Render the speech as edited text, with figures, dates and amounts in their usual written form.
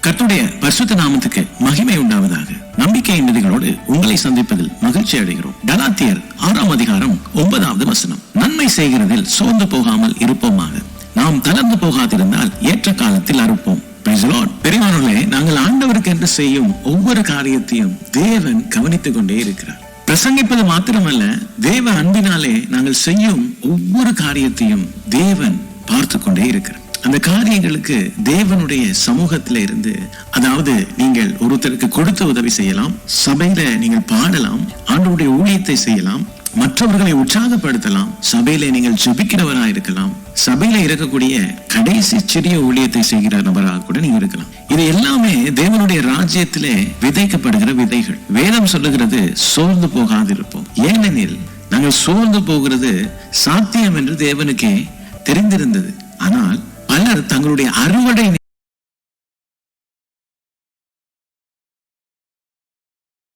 கர்த்தருடைய பரிசுத்த நாமத்துக்கு மகிமை உண்டாவதாக. நம்பிக்கை நிதிகளோடு உங்களை சந்திப்பதில் மகிழ்ச்சி அடைகிறோம். கலாத்தியர் 6ஆம் அதிகாரம் 9வது வசனம். நன்மை செய்கிறதில் சோர்ந்து போகாமல் இருப்போமாக. நாம் தளர்ந்து போகாதிருந்தால் ஏற்ற காலத்தில் அறுப்போம். பெரியவர்களே, நாங்கள் ஆண்டவருக்கு என்று செய்யும் ஒவ்வொரு காரியத்தையும் தேவன் கவனித்துக் கொண்டே இருக்கிறார். பிரசங்கிப்பது மாத்திரமல்ல, தேவ அன்பினாலே நாங்கள் செய்யும் ஒவ்வொரு காரியத்தையும் தேவன் பார்த்து கொண்டே இருக்கிறார். அந்த காரியங்களுக்கு தேவனுடைய சமூகத்தில இருந்து, அதாவது நீங்கள் ஒருத்தருக்கு கொடுத்து உதவி செய்யலாம், சபையில நீங்கள் பாடலாம், ஆண்டவருடைய ஊழியத்தை செய்யலாம், மற்றவர்களை உற்சாகப்படுத்தலாம், சபையில நீங்கள் ஜெபிக்கிறவராக இருக்கலாம், சபையில இருக்கக்கூடிய கடைசி சிறிய ஊழியத்தை செய்கிற நபராக கூட நீங்க இருக்கலாம். இது எல்லாமே தேவனுடைய ராஜ்யத்திலே விதைக்கப்படுகிற விதைகள். வேதம் சொல்லுகிறது சோர்ந்து போகாதிருப்போம். ஏனெனில் நாங்கள் சோர்ந்து போகிறது சாத்தியம் என்று தேவனுக்கே தெரிந்திருந்தது. ஆனால் பலர் தங்களுடைய அறுவடை